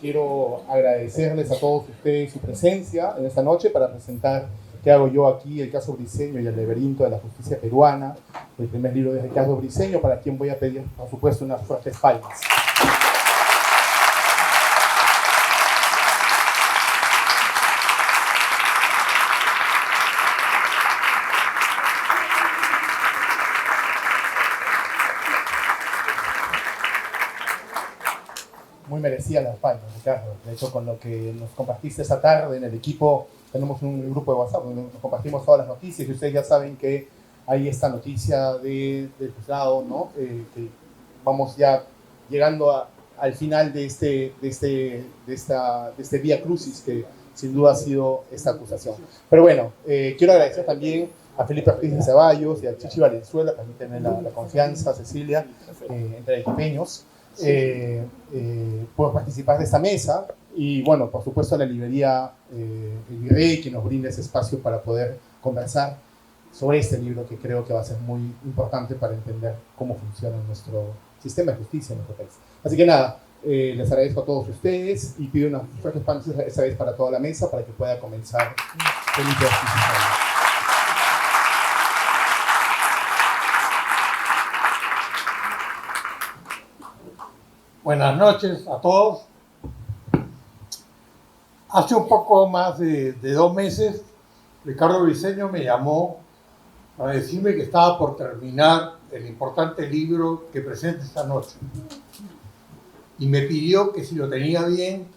quiero agradecerles a todos ustedes su presencia en esta noche para presentar qué hago yo aquí, el caso Briceño y el laberinto de la justicia peruana, el primer libro de Ricardo Briceño, para quien voy a pedir, por supuesto, unas fuertes palmas. Muy merecidas las palmas, Ricardo. De hecho, con lo que nos compartiste esta tarde en el equipo, tenemos un grupo de WhatsApp donde nos compartimos todas las noticias y ustedes ya saben que hay esta noticia del juzgado, ¿no? Que vamos ya llegando al final de este vía crucis que sin duda ha sido esta acusación. Pero bueno, quiero agradecer también a Felipe Ortiz de Ceballos y a Chichi Valenzuela, permítanme la confianza, Cecilia, entre equipeños. Por participar de esta mesa y bueno, por supuesto a la librería El Virrey, que nos brinda ese espacio para poder conversar sobre este libro que creo que va a ser muy importante para entender cómo funciona nuestro sistema de justicia en nuestro país. Así que nada, les agradezco a todos ustedes y pido unas fuertes palmas esta vez para toda la mesa para que pueda comenzar Felipe Ortiz. Buenas noches a todos. Hace un poco más de 2 meses, Ricardo Briceño me llamó para decirme que estaba por terminar el importante libro que presenta esta noche. Y me pidió que si lo tenía bien,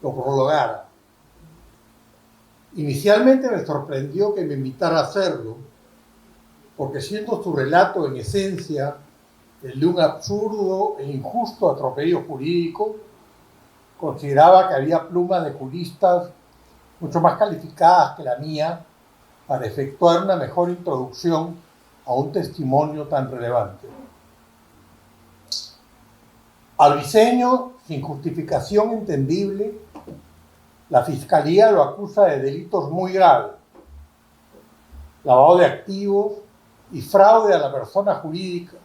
lo prologara. Inicialmente me sorprendió que me invitara a hacerlo, porque siendo su relato en esencia el de un absurdo e injusto atropello jurídico, consideraba que había plumas de juristas mucho más calificadas que la mía para efectuar una mejor introducción a un testimonio tan relevante. A Briceño, sin justificación entendible, la Fiscalía lo acusa de delitos muy graves: lavado de activos y fraude a la persona jurídica,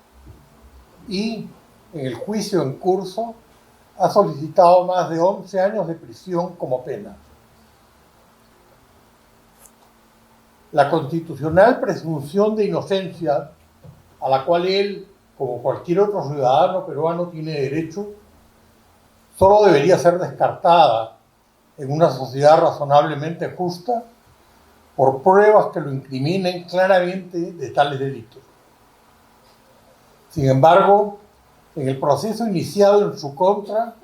y en el juicio en curso ha solicitado más de 11 años de prisión como pena. La constitucional presunción de inocencia, a la cual él, como cualquier otro ciudadano peruano, tiene derecho, solo debería ser descartada en una sociedad razonablemente justa por pruebas que lo incriminen claramente de tales delitos. Sin embargo, en el proceso iniciado en su contra,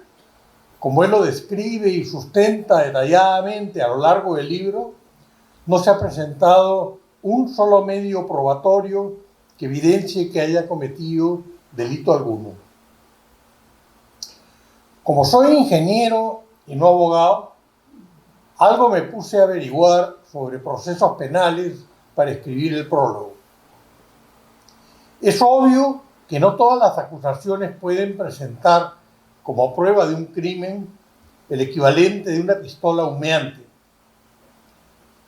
como él lo describe y sustenta detalladamente a lo largo del libro, no se ha presentado un solo medio probatorio que evidencie que haya cometido delito alguno. Como soy ingeniero y no abogado, algo me puse a averiguar sobre procesos penales para escribir el prólogo. Es obvio que no todas las acusaciones pueden presentar como prueba de un crimen el equivalente de una pistola humeante.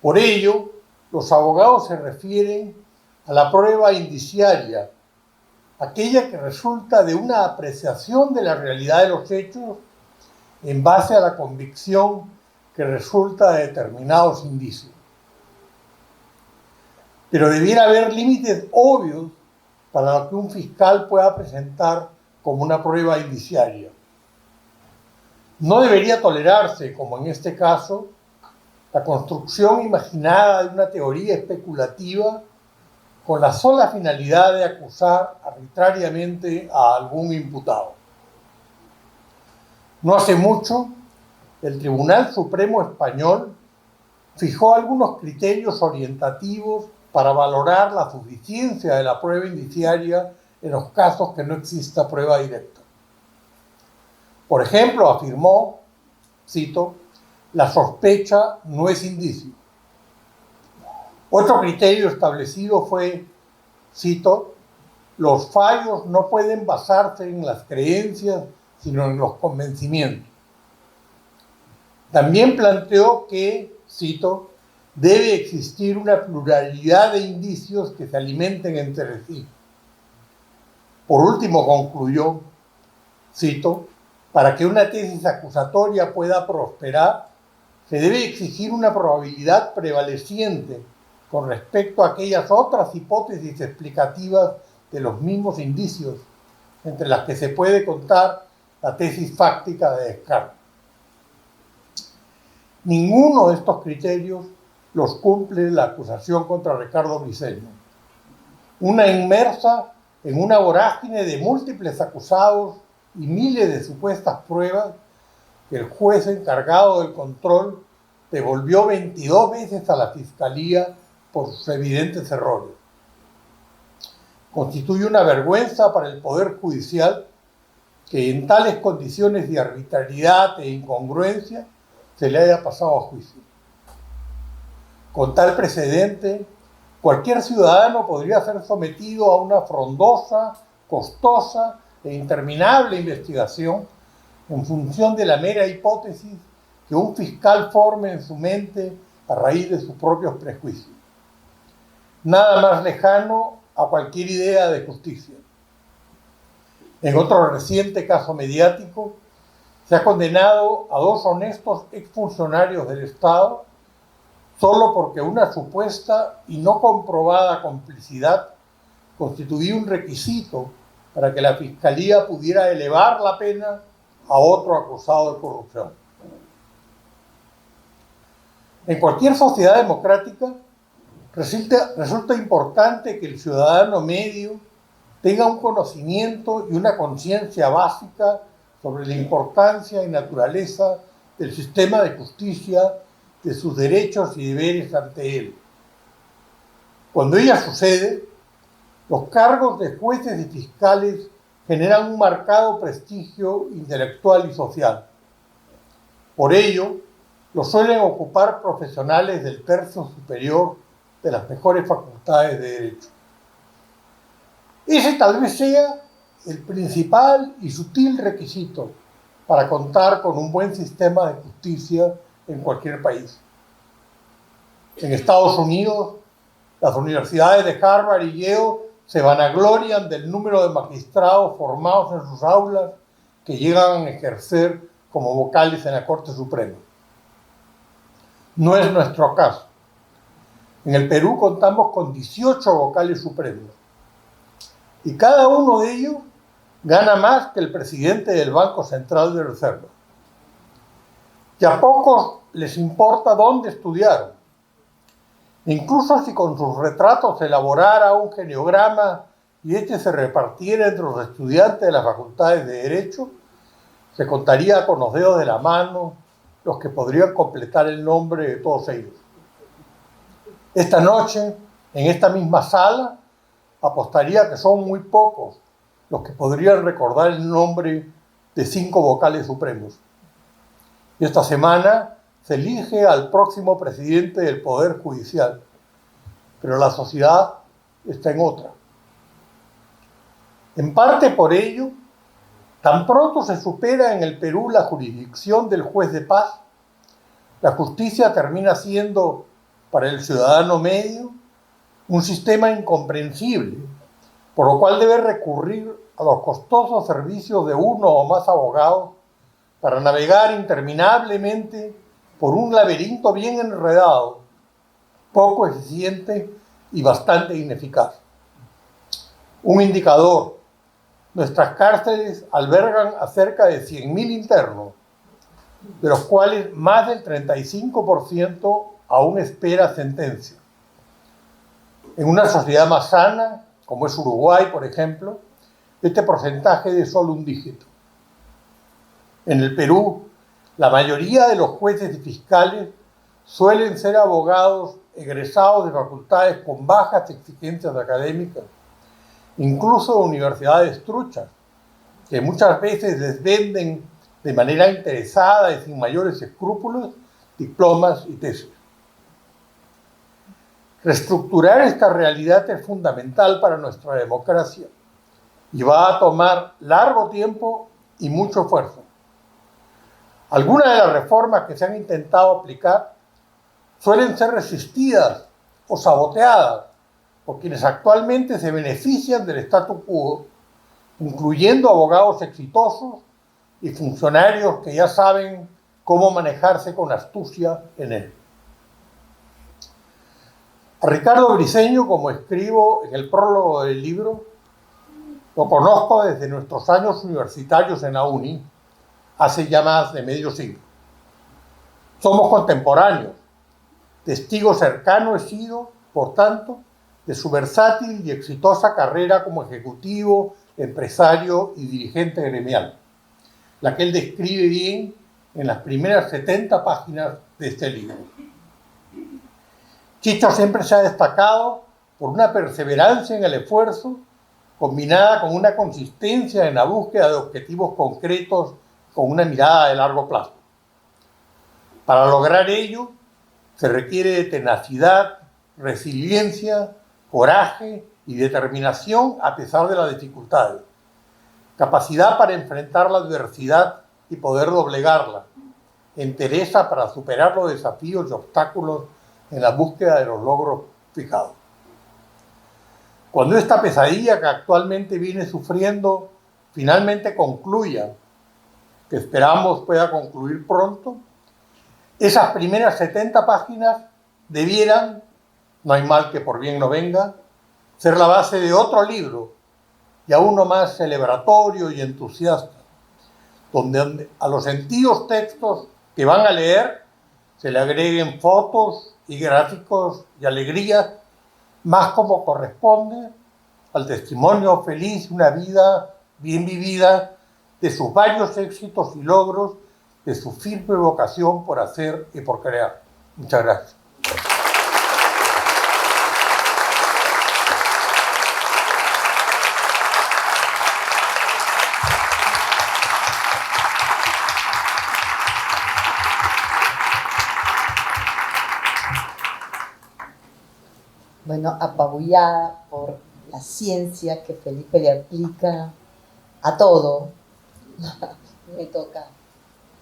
Por ello, los abogados se refieren a la prueba indiciaria, aquella que resulta de una apreciación de la realidad de los hechos en base a la convicción que resulta de determinados indicios. Pero debiera haber límites obvios para lo que un fiscal pueda presentar como una prueba indiciaria. No debería tolerarse, como en este caso, la construcción imaginada de una teoría especulativa con la sola finalidad de acusar arbitrariamente a algún imputado. No hace mucho, el Tribunal Supremo Español fijó algunos criterios orientativos para valorar la suficiencia de la prueba indiciaria en los casos que no exista prueba directa. Por ejemplo, afirmó, cito, la sospecha no es indicio. Otro criterio establecido fue, cito, los fallos no pueden basarse en las creencias, sino en los convencimientos. También planteó que, cito, debe existir una pluralidad de indicios que se alimenten entre sí. Por último concluyó, cito, Para que una tesis acusatoria pueda prosperar, se debe exigir una probabilidad prevaleciente con respecto a aquellas otras hipótesis explicativas de los mismos indicios, entre las que se puede contar la tesis fáctica de Descartes. Ninguno de estos criterios los cumple la acusación contra Ricardo Briceño, una inmersa en una vorágine de múltiples acusados y miles de supuestas pruebas que el juez encargado del control devolvió 22 veces a la Fiscalía por sus evidentes errores. Constituye una vergüenza para el Poder Judicial que en tales condiciones de arbitrariedad e incongruencia se le haya pasado a juicio. Con tal precedente, cualquier ciudadano podría ser sometido a una frondosa, costosa e interminable investigación en función de la mera hipótesis que un fiscal forme en su mente a raíz de sus propios prejuicios. Nada más lejano a cualquier idea de justicia. En otro reciente caso mediático, se ha condenado a 2 honestos exfuncionarios del Estado solo porque una supuesta y no comprobada complicidad constituía un requisito para que la Fiscalía pudiera elevar la pena a otro acusado de corrupción. En cualquier sociedad democrática resulta importante que el ciudadano medio tenga un conocimiento y una conciencia básica sobre la importancia y naturaleza del sistema de justicia, de sus derechos y deberes ante él. Cuando ello sucede, los cargos de jueces y fiscales generan un marcado prestigio intelectual y social. Por ello, lo suelen ocupar profesionales del tercio superior de las mejores facultades de Derecho. Ese tal vez sea el principal y sutil requisito para contar con un buen sistema de justicia en cualquier país. En Estados Unidos, las universidades de Harvard y Yale se vanaglorian del número de magistrados formados en sus aulas que llegan a ejercer como vocales en la Corte Suprema. No es nuestro caso. En el Perú contamos con 18 vocales supremos y cada uno de ellos gana más que el presidente del Banco Central de Reserva. Y a pocos les importa dónde estudiaron. Incluso si con sus retratos se elaborara un geneograma y este se repartiera entre los estudiantes de las facultades de Derecho, se contaría con los dedos de la mano los que podrían completar el nombre de todos ellos. Esta noche, en esta misma sala, apostaría que son muy pocos los que podrían recordar el nombre de 5 vocales supremos. Y esta semana se elige al próximo presidente del Poder Judicial, pero la sociedad está en otra. En parte por ello, tan pronto se supera en el Perú la jurisdicción del juez de paz, la justicia termina siendo, para el ciudadano medio, un sistema incomprensible, por lo cual debe recurrir a los costosos servicios de uno o más abogados para navegar interminablemente por un laberinto bien enredado, poco eficiente y bastante ineficaz. Un indicador: nuestras cárceles albergan a cerca de 100.000 internos, de los cuales más del 35% aún espera sentencia. En una sociedad más sana, como es Uruguay, por ejemplo, este porcentaje es solo un dígito. En el Perú, la mayoría de los jueces y fiscales suelen ser abogados egresados de facultades con bajas exigencias académicas, incluso de universidades truchas, que muchas veces les venden de manera interesada y sin mayores escrúpulos diplomas y tesis. Reestructurar esta realidad es fundamental para nuestra democracia y va a tomar largo tiempo y mucho esfuerzo. Algunas de las reformas que se han intentado aplicar suelen ser resistidas o saboteadas por quienes actualmente se benefician del statu quo, incluyendo abogados exitosos y funcionarios que ya saben cómo manejarse con astucia en él. A Ricardo Briceño, como escribo en el prólogo del libro, lo conozco desde nuestros años universitarios en la UNI, hace ya más de medio siglo. Somos contemporáneos. Testigo cercano he sido, por tanto, de su versátil y exitosa carrera como ejecutivo, empresario y dirigente gremial, la que él describe bien en las primeras 70 páginas de este libro. Chicho siempre se ha destacado por una perseverancia en el esfuerzo, combinada con una consistencia en la búsqueda de objetivos concretos con una mirada de largo plazo. Para lograr ello, se requiere de tenacidad, resiliencia, coraje y determinación a pesar de las dificultades, capacidad para enfrentar la adversidad y poder doblegarla, entereza para superar los desafíos y obstáculos en la búsqueda de los logros fijados. Cuando esta pesadilla que actualmente viene sufriendo finalmente concluya, que esperamos pueda concluir pronto, esas primeras 70 páginas debieran, no hay mal que por bien no venga, ser la base de otro libro, y aún no más celebratorio y entusiasta, donde a los sentidos textos que van a leer se le agreguen fotos y gráficos y alegrías, más como corresponde al testimonio feliz de una vida bien vivida, de sus varios éxitos y logros, de su firme vocación por hacer y por crear. Muchas gracias. Bueno, apabullada por la ciencia que Felipe le aplica a todo.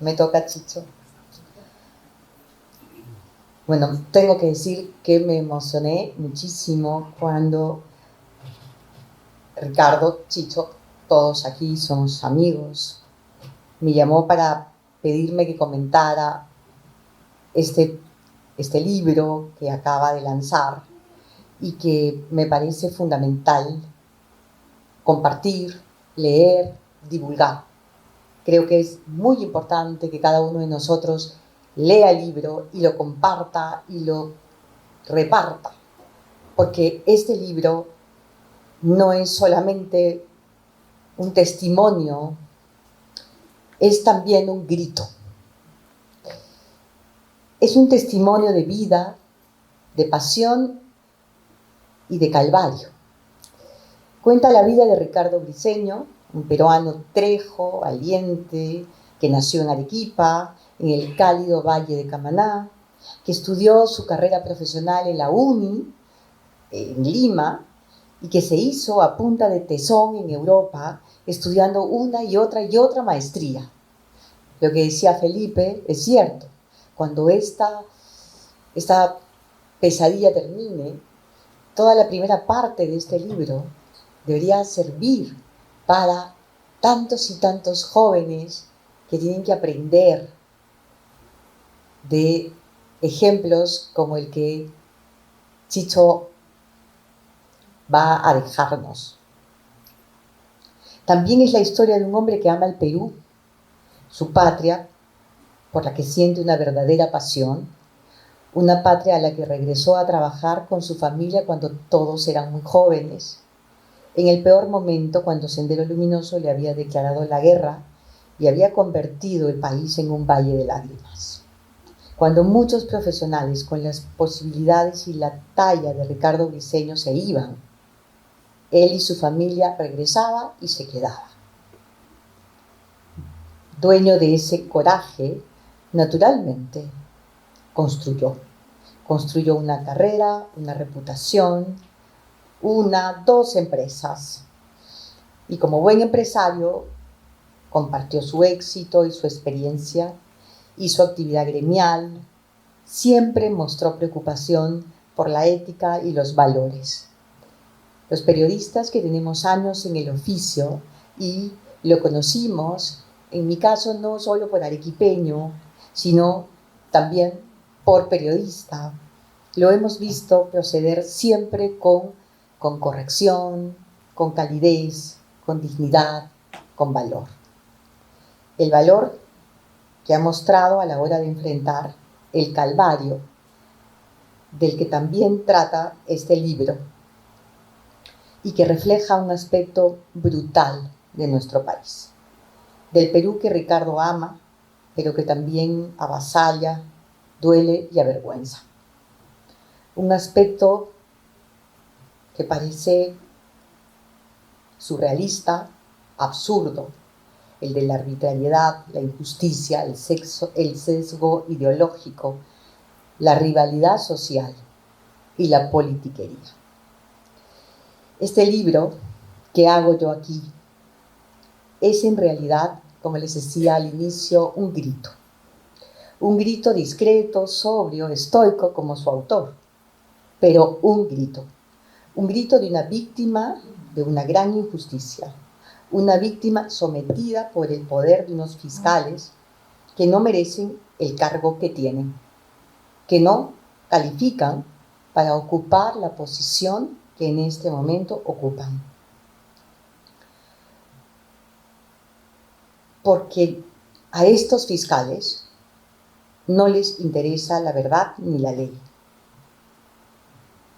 Me toca Chicho. Bueno, tengo que decir que me emocioné muchísimo cuando Ricardo, Chicho, todos aquí somos amigos, me llamó para pedirme que comentara este libro que acaba de lanzar y que me parece fundamental compartir, leer, divulgar. Creo que es muy importante que cada uno de nosotros lea el libro y lo comparta y lo reparta, porque este libro no es solamente un testimonio, es también un grito. Es un testimonio de vida, de pasión y de calvario. Cuenta la vida de Ricardo Briceño, un peruano trejo, valiente, que nació en Arequipa, en el cálido valle de Camaná, que estudió su carrera profesional en la UNI, en Lima, y que se hizo a punta de tesón en Europa, estudiando una y otra maestría. Lo que decía Felipe es cierto. Cuando esta pesadilla termine, toda la primera parte de este libro debería servir para tantos y tantos jóvenes que tienen que aprender de ejemplos como el que Chicho va a dejarnos. También es la historia de un hombre que ama el Perú, su patria, por la que siente una verdadera pasión, una patria a la que regresó a trabajar con su familia cuando todos eran muy jóvenes, en el peor momento cuando Sendero Luminoso le había declarado la guerra y había convertido el país en un valle de lágrimas. Cuando muchos profesionales con las posibilidades y la talla de Ricardo Briceño se iban, él y su familia regresaba y se quedaba. Dueño de ese coraje, naturalmente construyó una carrera, una reputación, dos empresas. Y como buen empresario, compartió su éxito y su experiencia, hizo actividad gremial, siempre mostró preocupación por la ética y los valores. Los periodistas que tenemos años en el oficio y lo conocimos en mi caso no solo por arequipeño, sino también por periodista, lo hemos visto proceder siempre con corrección, con calidez, con dignidad, con valor. El valor que ha mostrado a la hora de enfrentar el calvario del que también trata este libro y que refleja un aspecto brutal de nuestro país, del Perú que Ricardo ama, pero que también avasalla, duele y avergüenza. Un aspecto que parece surrealista, absurdo, el de la arbitrariedad, la injusticia, el sesgo ideológico, la rivalidad social y la politiquería. Este libro que hago yo aquí es en realidad, como les decía al inicio, un grito discreto, sobrio, estoico como su autor, pero un grito de una víctima de una gran injusticia, una víctima sometida por el poder de unos fiscales que no merecen el cargo que tienen, que no califican para ocupar la posición que en este momento ocupan. Porque a estos fiscales no les interesa la verdad ni la ley.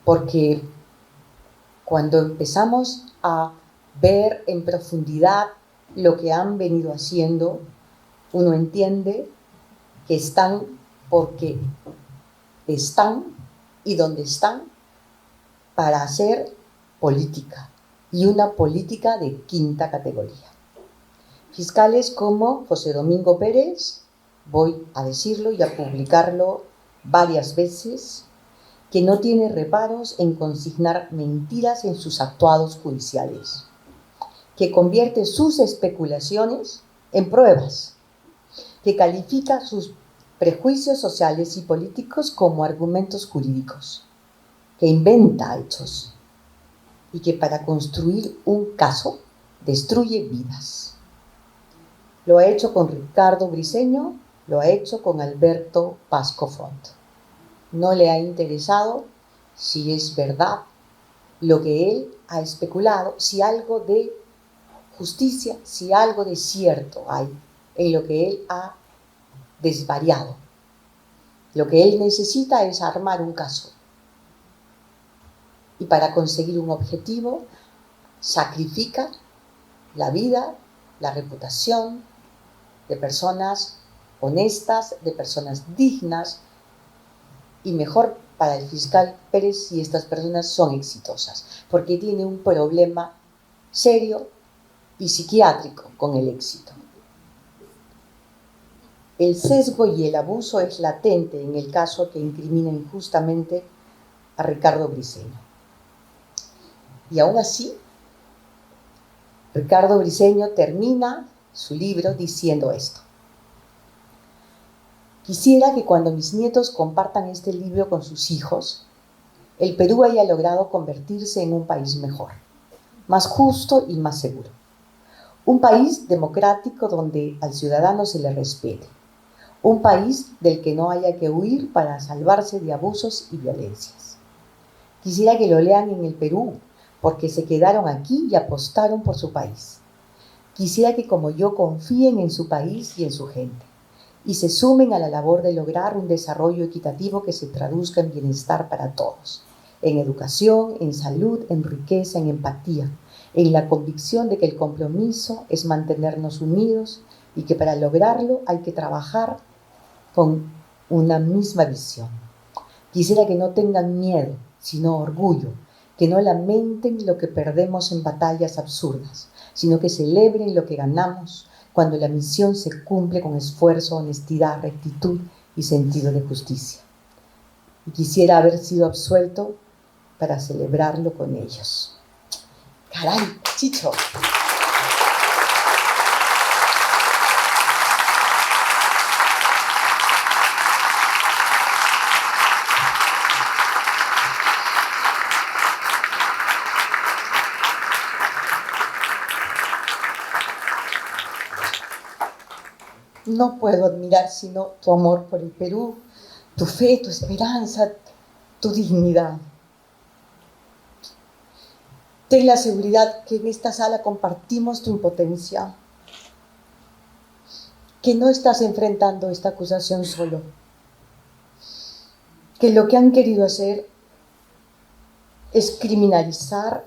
Porque cuando empezamos a ver en profundidad lo que han venido haciendo, uno entiende que están porque están y donde están para hacer política, y una política de quinta categoría. Fiscales como José Domingo Pérez, voy a decirlo y a publicarlo varias veces, que no tiene reparos en consignar mentiras en sus actuados judiciales, que convierte sus especulaciones en pruebas, que califica sus prejuicios sociales y políticos como argumentos jurídicos, que inventa hechos y que para construir un caso destruye vidas. Lo ha hecho con Ricardo Briceño, lo ha hecho con Alberto Pasco Font. No le ha interesado si es verdad lo que él ha especulado, si algo de justicia, si algo de cierto hay en lo que él ha desvariado. Lo que él necesita es armar un caso. Y para conseguir un objetivo, sacrifica la vida, la reputación de personas honestas, de personas dignas, y mejor para el fiscal Pérez si estas personas son exitosas, porque tiene un problema serio y psiquiátrico con el éxito. El sesgo y el abuso es latente en el caso que incrimina injustamente a Ricardo Briceño. Y aún así, Ricardo Briceño termina su libro diciendo esto: quisiera que cuando mis nietos compartan este libro con sus hijos, el Perú haya logrado convertirse en un país mejor, más justo y más seguro. Un país democrático donde al ciudadano se le respete. Un país del que no haya que huir para salvarse de abusos y violencias. Quisiera que lo lean en el Perú, porque se quedaron aquí y apostaron por su país. Quisiera que como yo confíen en su país y en su gente, y se sumen a la labor de lograr un desarrollo equitativo que se traduzca en bienestar para todos, en educación, en salud, en riqueza, en empatía, en la convicción de que el compromiso es mantenernos unidos y que para lograrlo hay que trabajar con una misma visión. Quisiera que no tengan miedo, sino orgullo, que no lamenten lo que perdemos en batallas absurdas, sino que celebren lo que ganamos cuando la misión se cumple con esfuerzo, honestidad, rectitud y sentido de justicia. Y quisiera haber sido absuelto para celebrarlo con ellos. ¡Caray, Chicho! no puedo admirar sino tu amor por el Perú, tu fe, tu esperanza, tu dignidad. Ten la seguridad que en esta sala compartimos tu impotencia, que no estás enfrentando esta acusación solo, que lo que han querido hacer es criminalizarte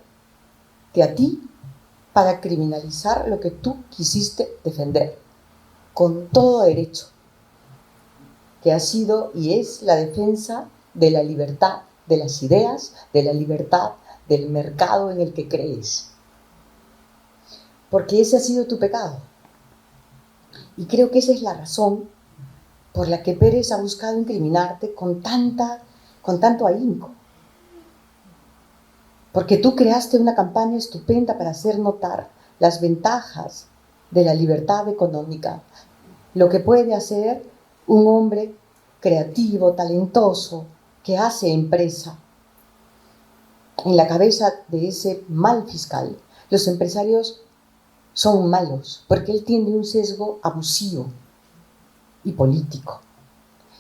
a ti para criminalizar lo que tú quisiste defender, con todo derecho, que ha sido y es la defensa de la libertad de las ideas, de la libertad del mercado en el que crees. Porque ese ha sido tu pecado. Y creo que esa es la razón por la que Pérez ha buscado incriminarte con tanto ahínco. Porque tú creaste una campaña estupenda para hacer notar las ventajas de la libertad económica, lo que puede hacer un hombre creativo, talentoso, que hace empresa. En la cabeza de ese mal fiscal, los empresarios son malos, porque él tiene un sesgo abusivo y político.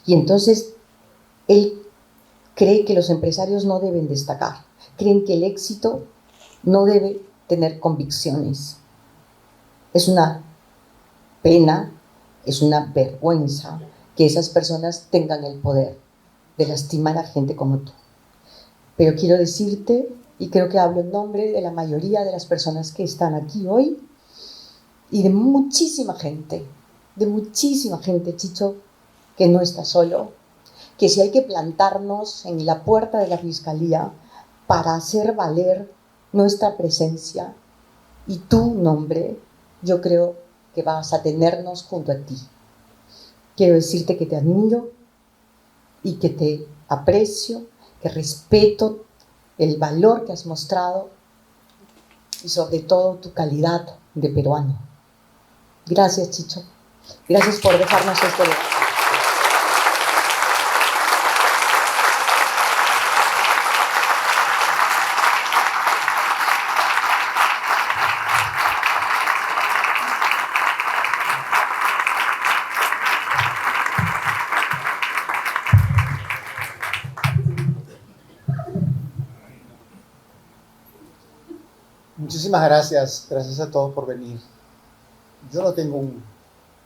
Y entonces él cree que los empresarios no deben destacar, creen que el éxito no debe tener convicciones. Es una pena, es una vergüenza que esas personas tengan el poder de lastimar a gente como tú. Pero quiero decirte, y creo que hablo en nombre de la mayoría de las personas que están aquí hoy, y de muchísima gente, Chicho, que no está solo, que si hay que plantarnos en la puerta de la Fiscalía para hacer valer nuestra presencia y tu nombre, yo creo que vas a tenernos junto a ti. Quiero decirte que te admiro y que te aprecio, que respeto el valor que has mostrado y sobre todo tu calidad de peruano. Gracias, Chicho. Gracias por dejarnos este lugar. Muchísimas gracias, gracias a todos por venir. Yo no tengo un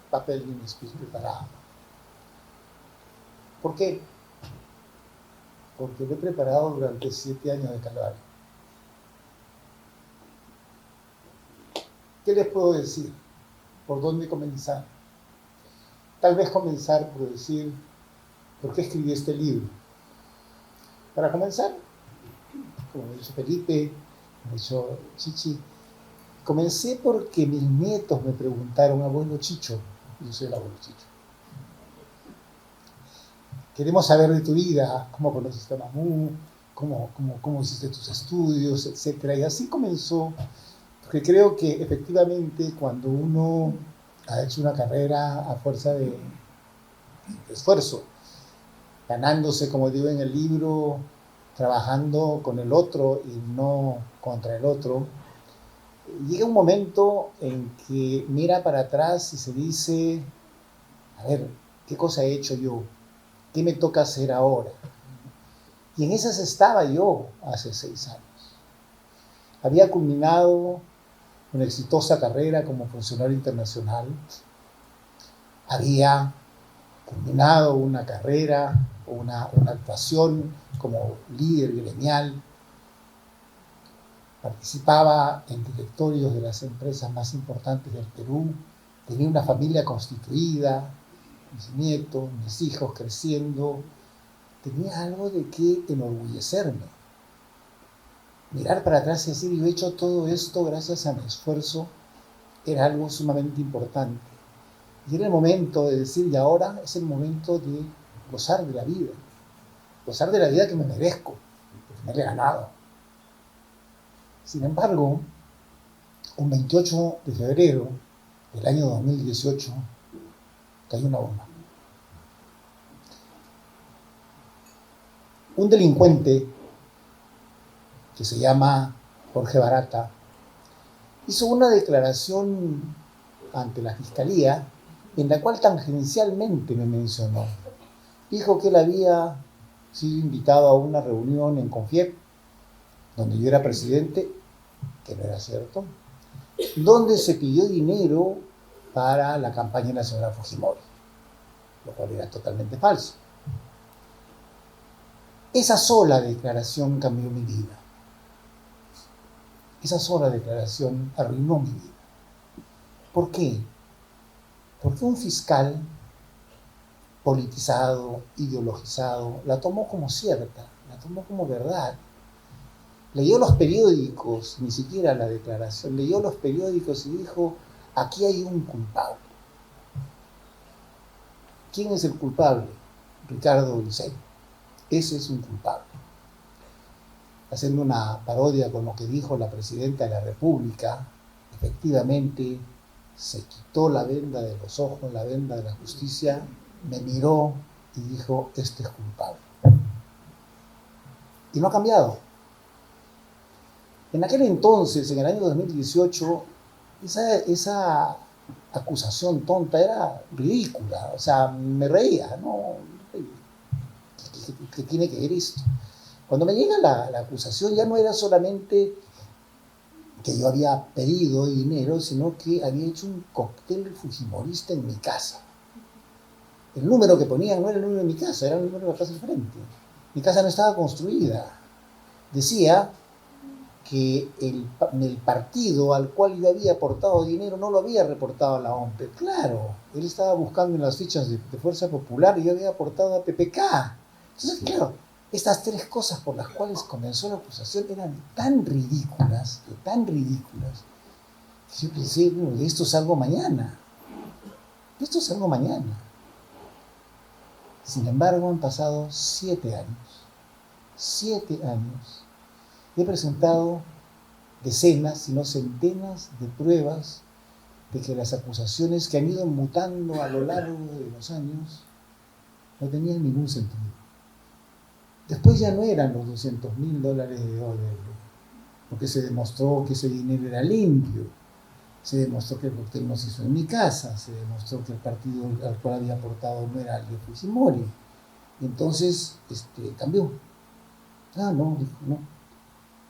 papel ni un speech preparado. ¿Por qué? Porque lo he preparado durante 7 años de calvario. ¿Qué les puedo decir? ¿Por dónde comenzar? Tal vez comenzar por decir, ¿por qué escribí este libro? Para comenzar, como dice Felipe, como dicho Chichi, comencé porque mis nietos me preguntaron, abuelo Chicho, y yo soy el abuelo Chicho. Queremos saber de tu vida, cómo conociste a Mamú, cómo hiciste tus estudios, etc. Y así comenzó, porque creo que efectivamente cuando uno ha hecho una carrera a fuerza de esfuerzo, ganándose, como digo en el libro, trabajando con el otro y no contra el otro, llega un momento en que mira para atrás y se dice, a ver, ¿qué cosa he hecho yo? ¿Qué me toca hacer ahora? Y en esas estaba yo hace 6 años. Había culminado una exitosa carrera como funcionario internacional. Había culminado una carrera, una actuación como líder gremial. Participaba en directorios de las empresas más importantes del Perú. Tenía una familia constituida, mis nietos, mis hijos creciendo. Tenía algo de qué enorgullecerme. Mirar para atrás y decir, yo he hecho todo esto gracias a mi esfuerzo, era algo sumamente importante. Y era el momento de decir, y ahora es el momento de gozar de la vida que me merezco, porque me la he ganado. Sin embargo, un 28 de febrero del año 2018, cayó una bomba. Un delincuente que se llama Jorge Barata hizo una declaración ante la Fiscalía en la cual tangencialmente me mencionó. Dijo que él había sido invitado a una reunión en Confiep, donde yo era presidente, que no era cierto, donde se pidió dinero para la campaña de la señora Fujimori, lo cual era totalmente falso. Esa sola declaración cambió mi vida. Esa sola declaración arruinó mi vida. ¿Por qué? Porque un fiscal politizado, ideologizado, la tomó como cierta, la tomó como verdad. Leyó los periódicos, ni siquiera la declaración, leyó los periódicos y dijo, aquí hay un culpable. ¿Quién es el culpable? Ricardo Briceño. Ese es un culpable. Haciendo una parodia con lo que dijo la presidenta de la República, efectivamente se quitó la venda de los ojos, la venda de la justicia, me miró y dijo, este es culpable. Y no ha cambiado. En aquel entonces, en el año 2018, esa acusación tonta era ridícula. O sea, me reía, ¿no? ¿Qué tiene que ver esto? Cuando me llega la acusación ya no era solamente que yo había pedido dinero, sino que había hecho un cóctel fujimorista en mi casa. El número que ponían no era el número de mi casa, era el número de la casa del frente. Mi casa no estaba construida. Decía que el partido al cual yo había aportado dinero no lo había reportado a la OMPE. Claro, él estaba buscando en las fichas de Fuerza Popular y yo había aportado a PPK. Entonces, claro, estas tres cosas por las cuales comenzó la acusación eran tan ridículas, que yo pensé, bueno, de esto salgo mañana. De esto salgo mañana. Sin embargo, han pasado 7 años. 7 años. He presentado decenas, si no centenas de pruebas de que las acusaciones que han ido mutando a lo largo de los años no tenían ningún sentido. Después ya no eran los $200.000 de Odebrecht, porque se demostró que ese dinero era limpio, se demostró que el cóctel no se hizo en mi casa, se demostró que el partido al cual había aportado no era el de Fujimori. Y entonces cambió. No, dijo, no.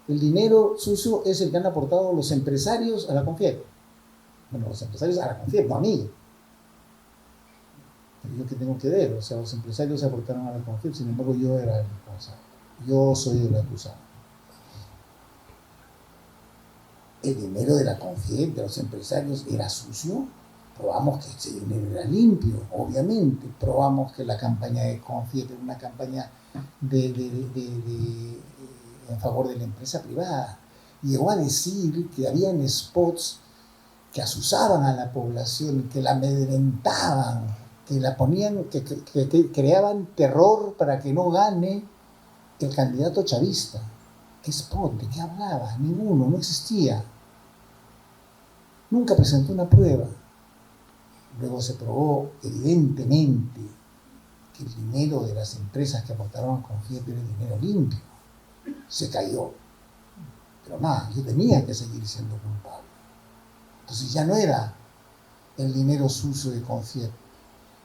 El dinero sucio es el que han aportado los empresarios a la Confiep. Bueno, los empresarios a la Confiep, no a mí. Pero yo qué tengo que ver, o sea, los empresarios aportaron a la Confiep, sin embargo yo era el responsable. Yo soy el acusado. El dinero de la Confiep, de los empresarios, era sucio. Probamos que ese dinero era limpio, obviamente. Probamos que la campaña de Confiep era una campaña en favor de la empresa privada. Llegó a decir que habían spots que asusaban a la población, que la amedrentaban, que la ponían, que creaban terror para que no gane el candidato chavista. ¿Qué spot? ¿De qué hablaba? Ninguno, no existía. Nunca presentó una prueba. Luego se probó, evidentemente, que el dinero de las empresas que aportaron con Confiep era dinero limpio. Se cayó. Pero nada, yo tenía que seguir siendo culpable. Entonces ya no era el dinero sucio de Confiep.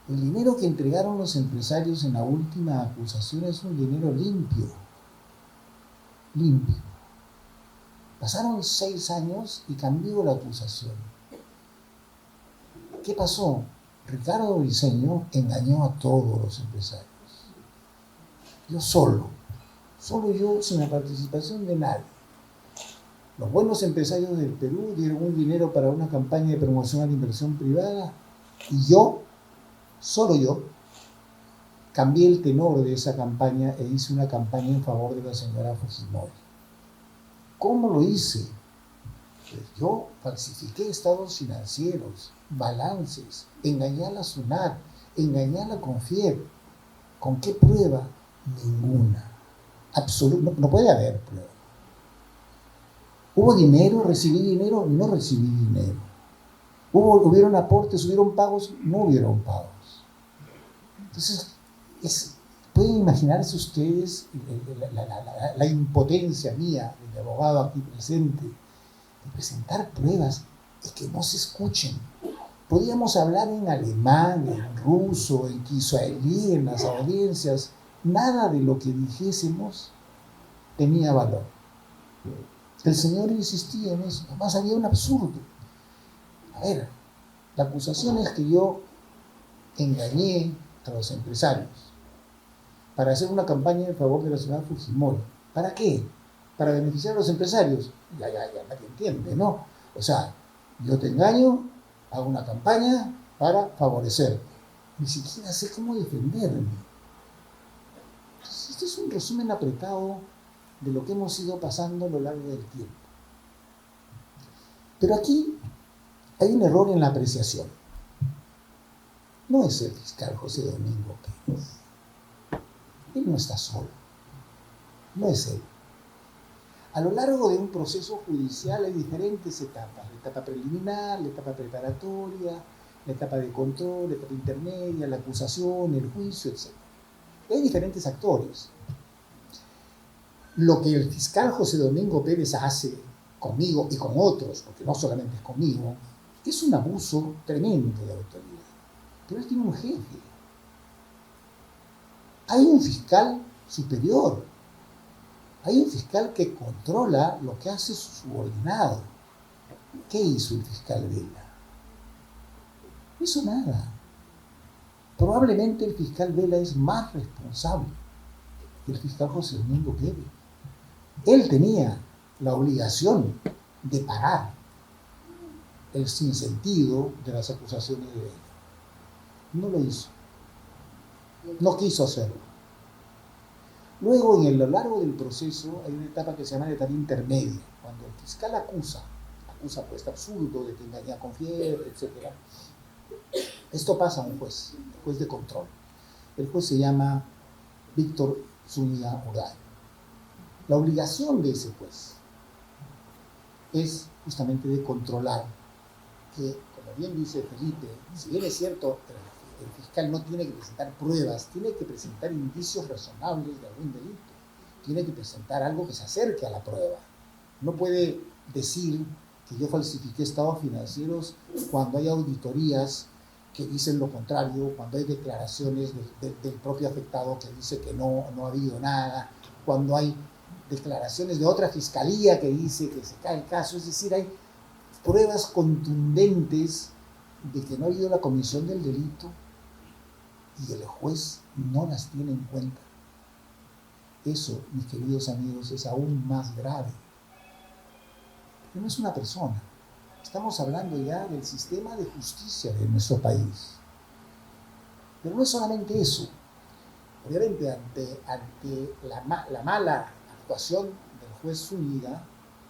El dinero que entregaron los empresarios en la última acusación es un dinero limpio. Limpio. Pasaron 6 años y cambió la acusación. ¿Qué pasó? Ricardo Briceño engañó a todos los empresarios. Yo solo yo, sin la participación de nadie. Los buenos empresarios del Perú dieron un dinero para una campaña de promoción a la inversión privada y yo, solo yo, cambié el tenor de esa campaña e hice una campaña en favor de la señora Fujimori. ¿Cómo lo hice? Pues yo falsifiqué estados financieros, balances, engañé a la SUNAT, engañé a la Confiep. ¿Con qué prueba? Ninguna. No puede haber prueba. ¿Hubo dinero? ¿Recibí dinero? No recibí dinero. ¿Hubieron aportes? ¿Hubieron pagos? No hubieron pagos. Entonces, pueden imaginarse ustedes la impotencia mía, del abogado aquí presente, de presentar pruebas y que no se escuchen, Podíamos hablar en alemán, en ruso, en kiswahili, en las audiencias. Nada de lo que dijésemos tenía valor. El Señor insistía en eso. Además había un absurdo. A ver, la acusación es que yo engañé a los empresarios para hacer una campaña en favor de la señora Fujimori. ¿Para qué? ¿Para beneficiar a los empresarios? Ya nadie entiende, ¿no? O sea, yo te engaño, hago una campaña para favorecerte. Ni siquiera sé cómo defenderme. Entonces, este es un resumen apretado de lo que hemos ido pasando a lo largo del tiempo. Pero aquí hay un error en la apreciación. No es el fiscal José Domingo Pérez. Él no está solo. No es él. A lo largo de un proceso judicial hay diferentes etapas. La etapa preliminar, la etapa preparatoria, la etapa de control, la etapa intermedia, la acusación, el juicio, etc. Hay diferentes actores. Lo que el fiscal José Domingo Pérez hace conmigo y con otros, porque no solamente es conmigo, es un abuso tremendo de autoridad. Pero él tiene un jefe. Hay un fiscal superior. Hay un fiscal que controla lo que hace su subordinado. ¿Qué hizo el fiscal Vela? No hizo nada. Probablemente el fiscal Vela es más responsable que el fiscal José Domingo Pérez. Él tenía la obligación de parar el sinsentido de las acusaciones de Vela. No lo hizo. No quiso hacerlo. Luego, en lo largo del proceso, hay una etapa que se llama la etapa intermedia, cuando el fiscal acusa por este absurdo de que engaña con fiebre, etc. Esto pasa a un juez, el juez de control. El juez se llama Víctor Zúñiga Urday. La obligación de ese juez es justamente de controlar que, como bien dice Felipe, si bien es cierto, el fiscal no tiene que presentar pruebas, tiene que presentar indicios razonables de algún delito, tiene que presentar algo que se acerque a la prueba. No puede decir que yo falsifiqué estados financieros cuando hay auditorías que dicen lo contrario, cuando hay declaraciones del propio afectado que dice que no ha habido nada, cuando hay declaraciones de otra fiscalía que dice que se cae el caso. Es decir, hay pruebas contundentes de que no ha habido la comisión del delito y el juez no las tiene en cuenta. Eso, mis queridos amigos, es aún más grave. Pero no es una persona. Estamos hablando ya del sistema de justicia de nuestro país. Pero no es solamente eso. Obviamente, ante la mala actuación del juez Zúñiga,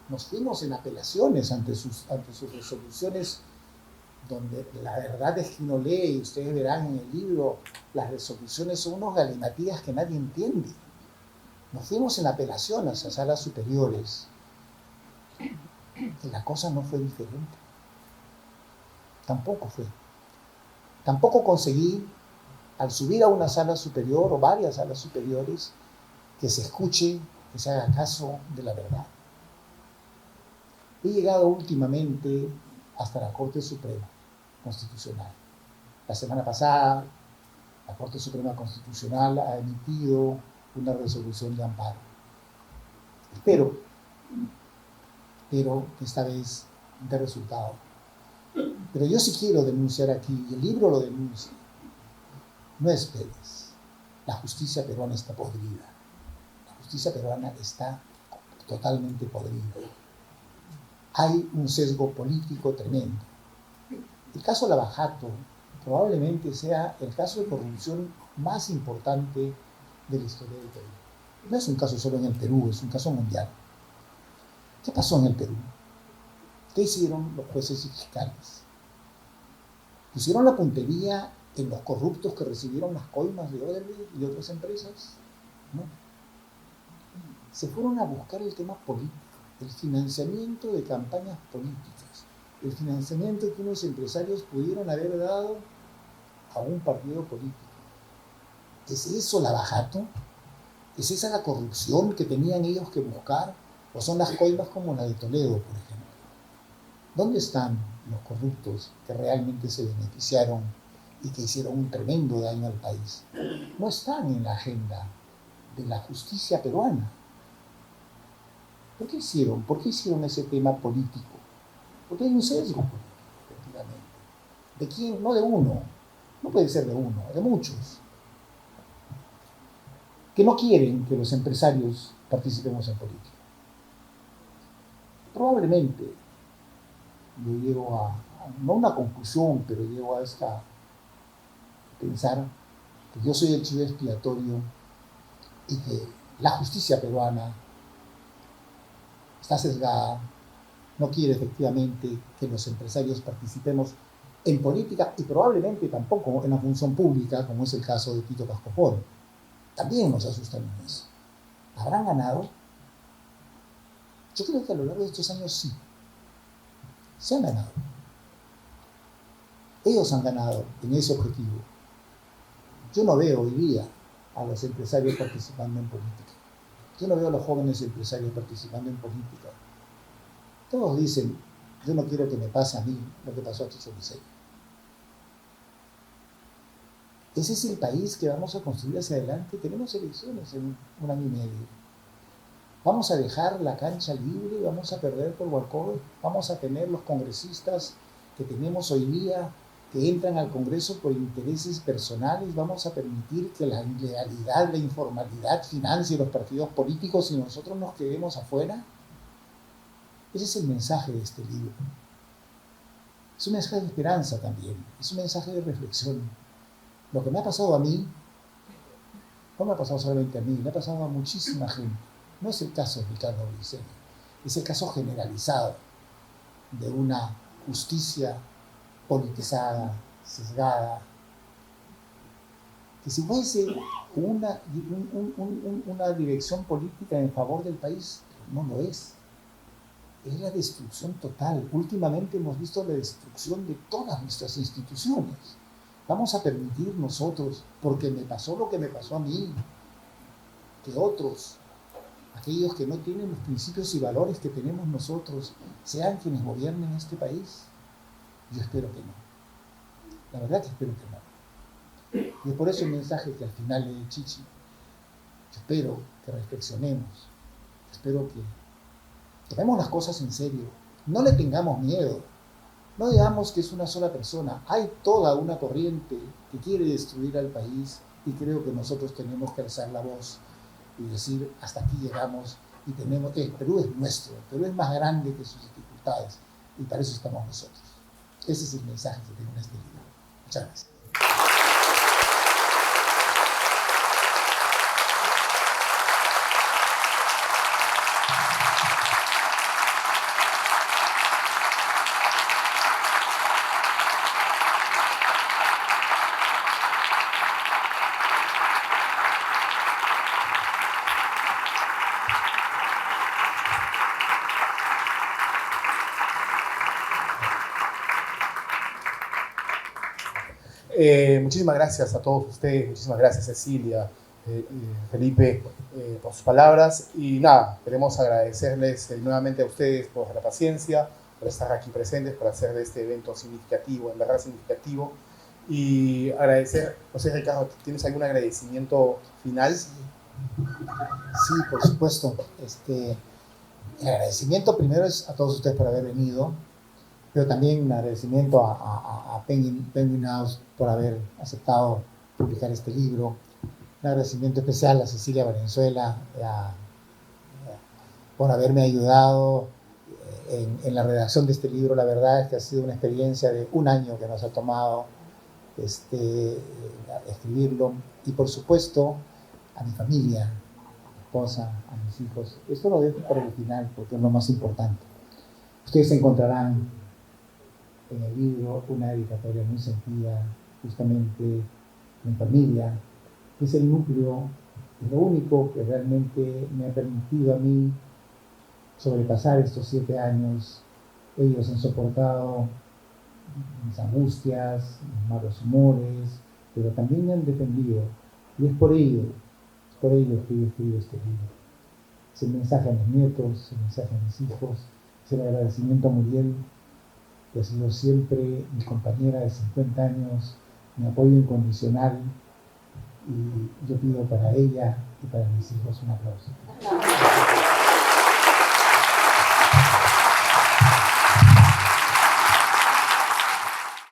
nos fuimos en apelaciones ante sus resoluciones, donde la verdad es que uno lee, y ustedes verán en el libro, las resoluciones son unos galimatías que nadie entiende. Nos fuimos en apelación hacia salas superiores y la cosa no fue diferente. Tampoco conseguí, al subir a una sala superior o varias salas superiores, que se escuche, que se haga caso de la verdad. He llegado últimamente hasta la Corte Suprema Constitucional. La semana pasada, la Corte Suprema Constitucional ha emitido una resolución de amparo. Espero que esta vez dé resultado. Pero yo sí quiero denunciar aquí, y el libro lo denuncia. No esperes. La justicia peruana está podrida. La justicia peruana está totalmente podrida. Hay un sesgo político tremendo. El caso Lava Jato probablemente sea el caso de corrupción más importante de la historia del Perú. No es un caso solo en el Perú, es un caso mundial. ¿Qué pasó en el Perú? ¿Qué hicieron los jueces y fiscales? ¿Pusieron la puntería en los corruptos que recibieron las coimas de Odebrecht y de otras empresas? No. Se fueron a buscar el tema político, el financiamiento de campañas políticas, el financiamiento que unos empresarios pudieron haber dado a un partido político. ¿Es eso Lava Jato? ¿Es esa la corrupción que tenían ellos que buscar? ¿O son las coimas como la de Toledo, por ejemplo? ¿Dónde están los corruptos que realmente se beneficiaron y que hicieron un tremendo daño al país, no están en la agenda de la justicia peruana. ¿Por qué hicieron? ¿Por qué hicieron ese tema político? Porque hay un sesgo político, efectivamente. ¿De quién? No de uno. No puede ser de uno, de muchos. Que no quieren que los empresarios participemos en política. Probablemente yo llego no a una conclusión, pero llego a pensar que yo soy el chivo expiatorio y que la justicia peruana está sesgada, no quiere efectivamente que los empresarios participemos en política y probablemente tampoco en la función pública, como es el caso de Tito Pascopor. También nos asustan en eso. ¿Habrán ganado? Yo creo que a lo largo de estos años sí. Se han ganado. Ellos han ganado en ese objetivo. Yo no veo hoy día a los empresarios participando en política. Yo no veo a los jóvenes empresarios participando en política. Todos dicen, yo no quiero que me pase a mí lo que pasó a Chicho Briseño. Ese es el país que vamos a construir hacia adelante. Tenemos elecciones en 1 año y medio. Vamos a dejar la cancha libre, vamos a perder por walkover, vamos a tener los congresistas que tenemos hoy día que entran al Congreso por intereses personales, vamos a permitir que la ilegalidad, la informalidad financie los partidos políticos y nosotros nos quedemos afuera. Ese es el mensaje de este libro. Es un mensaje de esperanza también, es un mensaje de reflexión. Lo que me ha pasado a mí, no me ha pasado solamente a mí, le ha pasado a muchísima gente. No es el caso de Ricardo Briseño, es el caso generalizado de una justicia politizada, sesgada, que si fuese una dirección política en favor del país, no lo es. Es la destrucción total. Últimamente hemos visto la destrucción de todas nuestras instituciones. Vamos a permitir nosotros, porque me pasó lo que me pasó a mí, que otros, aquellos que no tienen los principios y valores que tenemos nosotros, sean quienes gobiernen este país. Yo espero que no. La verdad que espero que no. Y es por eso el mensaje que al final le di Chichi. Yo espero que reflexionemos. Espero que tomemos las cosas en serio. No le tengamos miedo. No digamos que es una sola persona. Hay toda una corriente que quiere destruir al país y creo que nosotros tenemos que alzar la voz y decir, hasta aquí llegamos y tenemos que, Perú es nuestro, Perú es más grande que sus dificultades y para eso estamos nosotros. Ese es el mensaje que tengo en este libro. Muchas gracias. Muchísimas gracias a todos ustedes, muchísimas gracias Cecilia, Felipe, por sus palabras y nada, queremos agradecerles nuevamente a ustedes por la paciencia, por estar aquí presentes, por hacer de este evento significativo, en verdad significativo y agradecer, no sé Ricardo, ¿tienes algún agradecimiento final? Sí, por supuesto. El agradecimiento primero es a todos ustedes por haber venido, pero también un agradecimiento a Penguin House por haber aceptado publicar este libro. Un agradecimiento especial a Cecilia Valenzuela por haberme ayudado en la redacción de este libro. La verdad es que ha sido una experiencia de 1 año que nos ha tomado escribirlo. Y por supuesto a mi familia, a mi esposa, a mis hijos. Esto lo dejo para el final porque es lo más importante. Ustedes encontrarán en el libro una dedicatoria muy sentida justamente a mi familia, que es el núcleo, es lo único que realmente me ha permitido a mí sobrepasar estos 7 años. Ellos han soportado mis angustias, mis malos humores, pero también me han defendido y es por ello que yo escribo este libro. Es el mensaje a mis nietos, el mensaje a mis hijos, es el agradecimiento a Muriel que ha sido siempre mi compañera de 50 años, mi apoyo incondicional, y yo pido para ella y para mis hijos un aplauso.